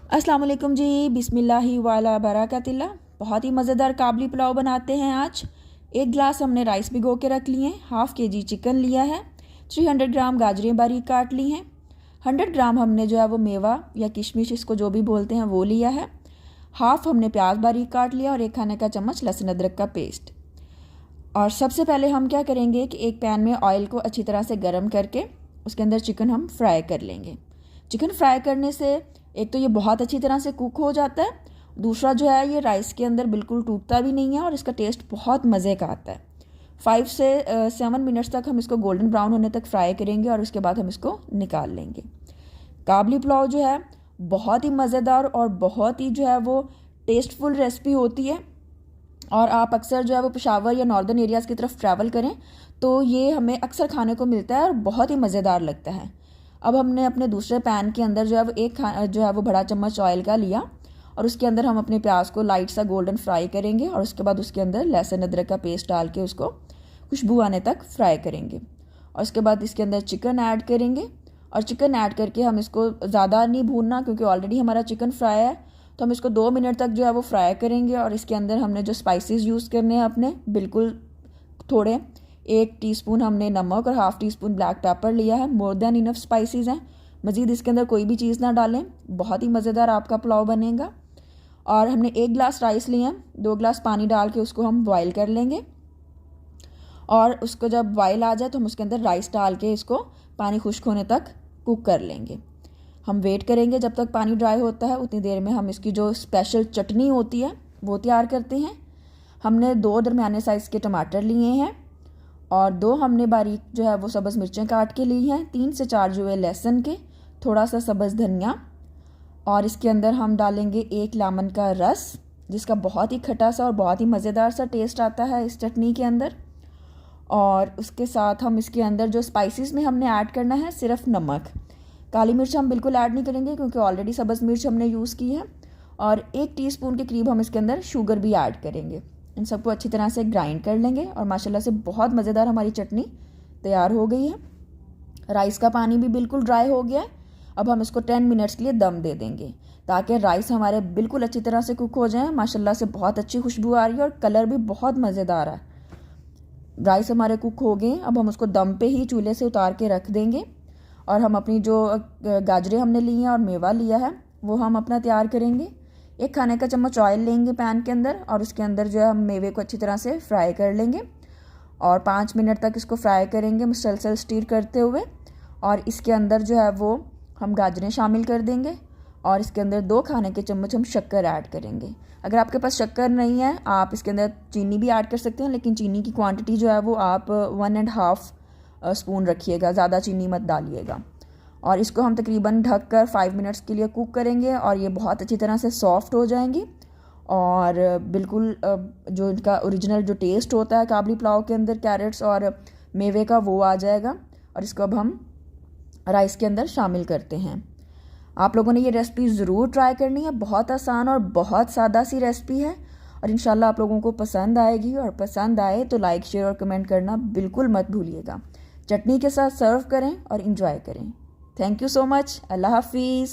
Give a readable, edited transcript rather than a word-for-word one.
अस्सलाम वालेकुम जी। बिस्मिल्लाहि वाला बरकतिल्लाह। बहुत ही मज़ेदार काबली पुलाव बनाते हैं आज। 1 गिलास हमने राइस भिगो के रख लिए हैं। 1/2 kg चिकन लिया है। 300 ग्राम गाजरें बारीक काट ली हैं। 100 ग्राम हमने जो है वो मेवा या किशमिश, इसको जो भी बोलते हैं, वो लिया है। हाफ हमने प्याज बारीक काट लिया और 1 खाने का चम्मच लहसुन अदरक का पेस्ट। और सबसे पहले हम क्या करेंगे कि एक पैन में ऑयल को अच्छी तरह से गर्म करके उसके अंदर चिकन हम फ्राई कर लेंगे। चिकन फ्राई करने से एक तो ये बहुत अच्छी तरह से कुक हो जाता है, दूसरा जो है ये राइस के अंदर बिल्कुल टूटता भी नहीं है और इसका टेस्ट बहुत मज़े का आता है। 5 से 7 मिनट्स तक हम इसको गोल्डन ब्राउन होने तक फ्राई करेंगे और उसके बाद हम इसको निकाल लेंगे। काबली पुलाव जो है बहुत ही मज़ेदार और बहुत ही जो है वो टेस्टफुल रेसिपी होती है। और आप अक्सर जो है वो पेशावर या नॉर्दर्न एरियाज़ की तरफ ट्रैवल करें तो ये हमें अक्सर खाने को मिलता है और बहुत ही मज़ेदार लगता है। अब हमने अपने दूसरे पैन के अंदर जो है वो जो है वो बड़ा चम्मच ऑयल का लिया और उसके अंदर हम अपने प्याज को लाइट सा गोल्डन फ्राई करेंगे और उसके बाद उसके अंदर लहसुन अदरक का पेस्ट डाल के उसको खुशबू आने तक फ्राई करेंगे। और उसके बाद इसके अंदर चिकन ऐड करेंगे और चिकन ऐड करके हम इसको ज़्यादा नहीं भूनना, क्योंकि ऑलरेडी हमारा चिकन फ्राई है, तो हम इसको 2 मिनट तक जो है वो फ्राई करेंगे। और इसके अंदर हमने जो स्पाइसेस यूज़ करने हैं अपने बिल्कुल थोड़े, 1 टीस्पून हमने नमक और 1/2 टीस्पून ब्लैक पेपर लिया है। मोर देन इनफ स्पाइसेस हैं, मज़ीद इसके अंदर कोई भी चीज़ ना डालें, बहुत ही मज़ेदार आपका पुलाव बनेगा। और हमने 1 गिलास राइस लिए हैं, 2 गिलास पानी डाल के उसको हम बॉयल कर लेंगे। और उसको जब बॉयल आ जाए तो हम उसके अंदर राइस डाल के इसको पानी खुश्क होने तक कुक कर लेंगे। हम वेट करेंगे जब तक पानी ड्राई होता है, उतनी देर में हम इसकी जो स्पेशल चटनी होती है वो तैयार करते हैं। हमने 2 दरमियाने साइज़ के टमाटर लिए हैं और 2 हमने बारीक जो है वो सब्ज़ मिर्चें काट के ली हैं, 3 से 4 जो है लहसुन के, थोड़ा सा सब्ज़ धनिया। और इसके अंदर हम डालेंगे 1 लेमन का रस, जिसका बहुत ही खट्टा सा और बहुत ही मज़ेदार सा टेस्ट आता है इस चटनी के अंदर। और उसके साथ हम इसके अंदर जो स्पाइसेस में हमने ऐड करना है सिर्फ नमक, काली मिर्च हम बिल्कुल ऐड नहीं करेंगे क्योंकि ऑलरेडी सब्ज़ मिर्च हमने यूज़ की है। और 1 टीस्पून के करीब हम इसके अंदर शुगर भी ऐड करेंगे। इन सबको अच्छी तरह से ग्राइंड कर लेंगे और माशाल्लाह से बहुत मज़ेदार हमारी चटनी तैयार हो गई है। राइस का पानी भी बिल्कुल ड्राई हो गया है। अब हम इसको 10 मिनट्स के लिए दम दे देंगे ताकि राइस हमारे बिल्कुल अच्छी तरह से कुक हो जाए। माशाल्लाह से बहुत अच्छी खुशबू आ रही है और कलर भी बहुत मज़ेदार है। राइस हमारे कुक हो गए, अब हम उसको दम पे ही चूल्हे से उतार के रख देंगे। और हम अपनी जो गाजरें हमने ली हैं और मेवा लिया है वो हम अपना तैयार करेंगे। 1 खाने का चम्मच ऑयल लेंगे पैन के अंदर और उसके अंदर जो है हम मेवे को अच्छी तरह से फ्राई कर लेंगे और 5 मिनट तक इसको फ्राई करेंगे मुसलसल स्टीर करते हुए। और इसके अंदर जो है वो हम गाजरें शामिल कर देंगे और इसके अंदर 2 खाने के चम्मच हम शक्कर ऐड करेंगे। अगर आपके पास शक्कर नहीं है आप इसके अंदर चीनी भी ऐड कर सकते हैं, लेकिन चीनी की क्वांटिटी जो है वो आप 1.5 स्पून रखिएगा, ज़्यादा चीनी मत डालिएगा। और इसको हम तकरीबन ढककर 5 मिनट्स के लिए कुक करेंगे और ये बहुत अच्छी तरह से सॉफ्ट हो जाएंगी और बिल्कुल जो इनका ओरिजिनल जो टेस्ट होता है काबली पुलाव के अंदर कैरेट्स और मेवे का, वो आ जाएगा। और इसको अब हम राइस के अंदर शामिल करते हैं। आप लोगों ने ये रेसिपी ज़रूर ट्राई करनी है, बहुत आसान और बहुत सादा सी रेसिपी है और इंशाल्लाह आप लोगों को पसंद आएगी। और पसंद आए तो लाइक, शेयर और कमेंट करना बिल्कुल मत भूलिएगा। चटनी के साथ सर्व करें और इंजॉय करें। Thank you so much. अल्लाह हाफिज़।